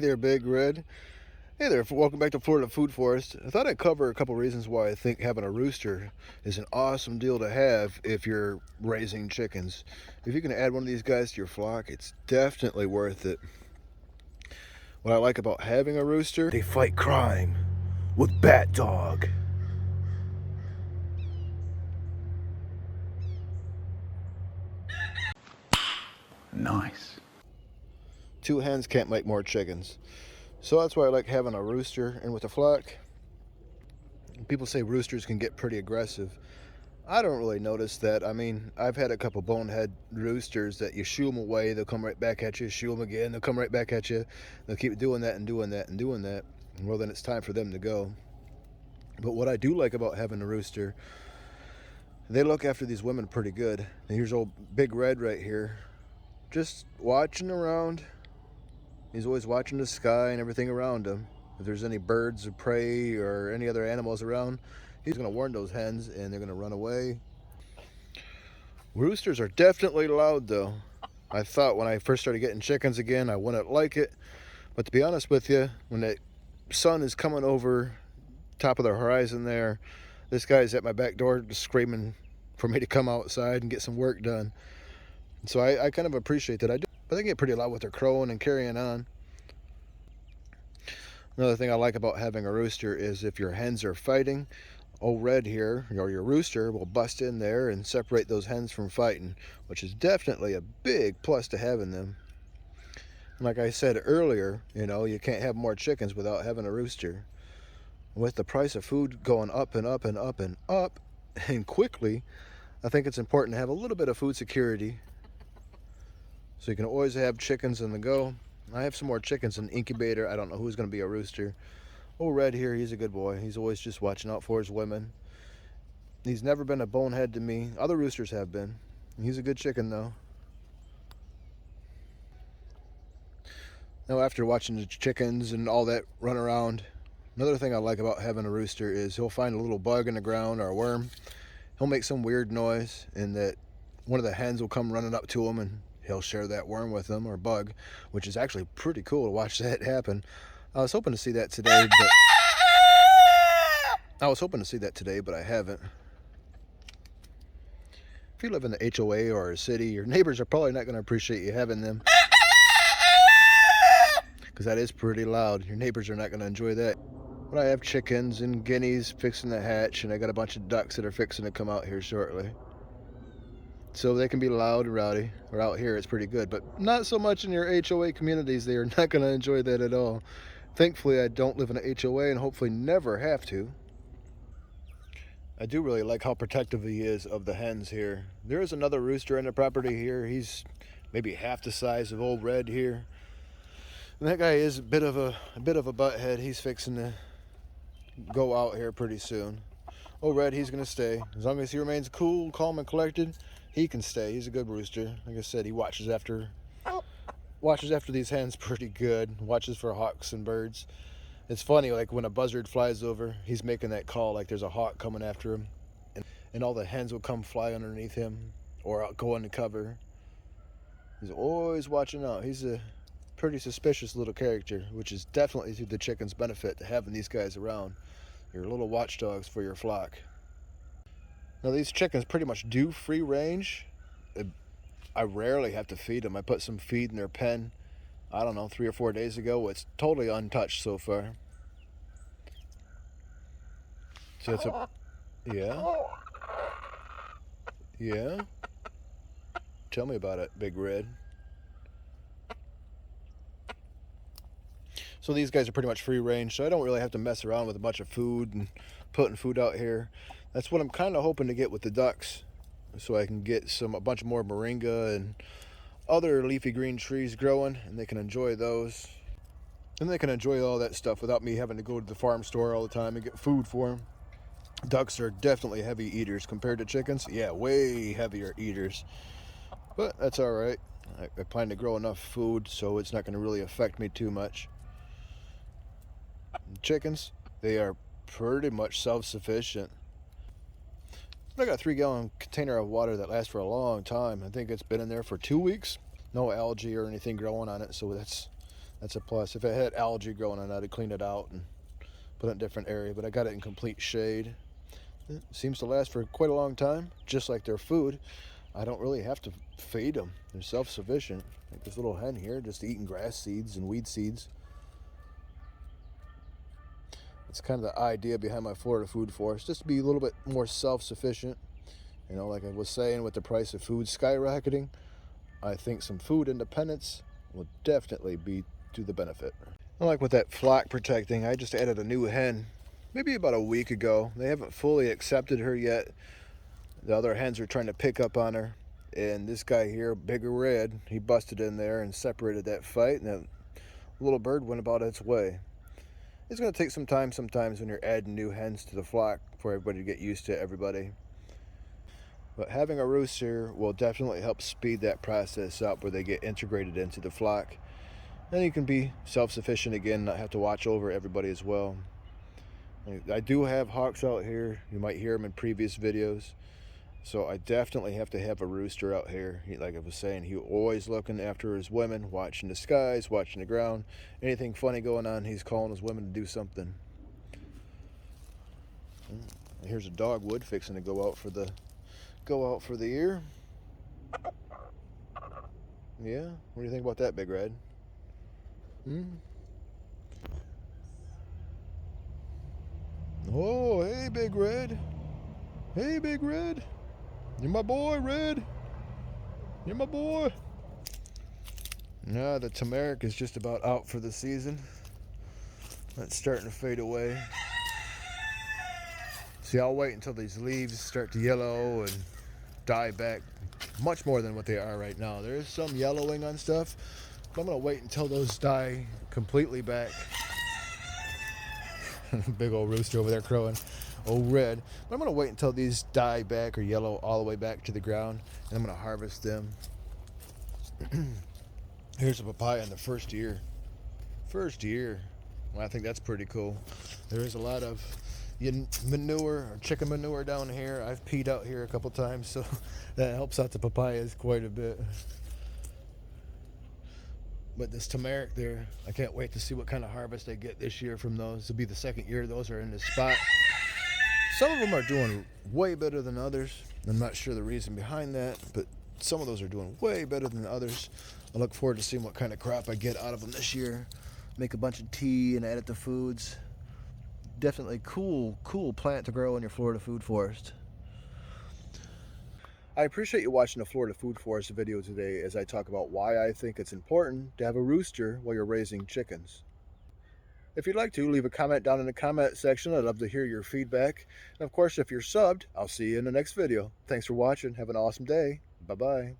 there, Big Red. Hey there, welcome back to Florida Food Forest. I thought I'd cover a couple reasons why I think having a rooster is an awesome deal to have if you're raising chickens. If you can add one of these guys to your flock, it's definitely worth it. What I like about having a rooster, they fight crime with Bat Dog. Nice. Two hens can't make more chickens. So that's why I like having a rooster. And with a flock, people say roosters can get pretty aggressive. I don't really notice that. I mean, I've had a couple bonehead roosters that you shoo them away, they'll come right back at you, shoo them again, they'll come right back at you. They'll keep doing that and doing that and doing that. Well, then it's time for them to go. But what I do like about having a rooster, they look after these women pretty good. And here's old Big Red right here, just watching around. He's always watching the sky and everything around him. If there's any birds of prey or any other animals around, he's going to warn those hens and they're going to run away. Roosters are definitely loud though. I thought when I first started getting chickens again, I wouldn't like it. But to be honest with you, when the sun is coming over top of the horizon there, this guy's at my back door just screaming for me to come outside and get some work done. So I kind of appreciate that. I do, but they get pretty loud with their crowing and carrying on. Another thing I like about having a rooster is if your hens are fighting, old Red here, or your rooster, will bust in there and separate those hens from fighting, which is definitely a big plus to having them. Like I said earlier, you can't have more chickens without having a rooster. With the price of food going up and up and up and up, and quickly, I think it's important to have a little bit of food security. So you can always have chickens on the go. I have some more chickens in the incubator. I don't know who's going to be a rooster. Old Red here, he's a good boy. He's always just watching out for his women. He's never been a bonehead to me. Other roosters have been. He's a good chicken though. Now after watching the chickens and all that run around, another thing I like about having a rooster is he'll find a little bug in the ground or a worm. He'll make some weird noise and that one of the hens will come running up to him and he'll share that worm with them or bug, which is actually pretty cool to watch that happen. I was hoping to see that today, but I haven't. If you live in the HOA or a city, your neighbors are probably not going to appreciate you having them, because that is pretty loud. Your neighbors are not going to enjoy that. But I have chickens and guineas fixing to hatch, and I got a bunch of ducks that are fixing to come out here shortly. So they can be loud and rowdy. Or out here it's pretty good, but not so much in your HOA communities. They are not going to enjoy that at all. Thankfully I don't live in an HOA and hopefully never have to. I do really like how protective he is of the hens here. There is another rooster in the property here. He's maybe half the size of old Red here. And that guy is a bit of a butthead. He's fixing to go out here pretty soon. Old Red, he's going to stay. As long as he remains cool, calm, and collected, he can stay. He's a good rooster. Like I said, he watches after these hens pretty good. Watches for hawks and birds. It's funny, like when a buzzard flies over, he's making that call like there's a hawk coming after him. And all the hens will come fly underneath him or go under cover. He's always watching out. He's a pretty suspicious little character, which is definitely to the chicken's benefit to having these guys around. You're little watchdogs for your flock. Now these chickens pretty much do free range. I rarely have to feed them. I put some feed in their pen, I don't know, 3 or 4 days ago. It's totally untouched so far. So it's a, yeah? Tell me about it, Big Red. So these guys are pretty much free range, so I don't really have to mess around with a bunch of food and putting food out here. That's what I'm kind of hoping to get with the ducks, so I can get a bunch more moringa and other leafy green trees growing, and they can enjoy those. And they can enjoy all that stuff without me having to go to the farm store all the time and get food for them. Ducks are definitely heavy eaters compared to chickens. Yeah, way heavier eaters. But that's all right. I plan to grow enough food so it's not going to really affect me too much. Chickens, they are pretty much self-sufficient. I got a 3-gallon container of water that lasts for a long time. I think it's been in there for 2 weeks. No algae or anything growing on it, so that's That's a plus. If it had algae growing on it, I'd clean it out and put it in a different area, but I got it in complete shade. It seems to last for quite a long time, just like their food. I don't really have to feed them. They're self-sufficient. Like this little hen here, just eating grass seeds and weed seeds. It's kind of the idea behind my Florida food forest, just to be a little bit more self-sufficient. You know, like I was saying, with the price of food skyrocketing, I think some food independence will definitely be to the benefit. And like with that flock protecting, I just added a new hen maybe about a week ago. They haven't fully accepted her yet. The other hens are trying to pick up on her. And this guy here, Bigger Red, he busted in there and separated that fight, and that little bird went about its way. It's going to take some time sometimes when you're adding new hens to the flock for everybody to get used to everybody. But having a rooster will definitely help speed that process up where they get integrated into the flock. Then you can be self-sufficient again, not have to watch over everybody as well. I do have hawks out here. You might hear them in previous videos. So I definitely have to have a rooster out here. Like I was saying, he's always looking after his women, watching the skies, watching the ground. Anything funny going on, he's calling his women to do something. Here's a dogwood fixing to go out for the year. Yeah, what do you think about that, Big Red? Oh, hey, Big Red. Hey, Big Red. You're my boy, Red. You're my boy. No, the turmeric is just about out for the season. That's starting to fade away. See, I'll wait until these leaves start to yellow and die back much more than what they are right now. There is some yellowing on stuff, but I'm going to wait until those die completely back. Big old rooster over there crowing. Oh, Red. But I'm going to wait until these die back or yellow all the way back to the ground, and I'm going to harvest them. Here's a papaya in the first year. First year. Well, I think that's pretty cool. There is a lot of manure or chicken manure down here. I've peed out here a couple times, so that helps out the papayas quite a bit. But this turmeric there, I can't wait to see what kind of harvest they get this year from those. This will be the second year those are in this spot. Some of them are doing way better than others. I'm not sure the reason behind that, but some of those are doing way better than others. I look forward to seeing what kind of crop I get out of them this year. Make a bunch of tea and add it to foods. Definitely cool plant to grow in your Florida food forest. I appreciate you watching the Florida Food Forest video today as I talk about why I think it's important to have a rooster while you're raising chickens. If you'd like to, leave a comment down in the comment section. I'd love to hear your feedback. And of course, if you're subbed, I'll see you in the next video. Thanks for watching. Have an awesome day. Bye-bye.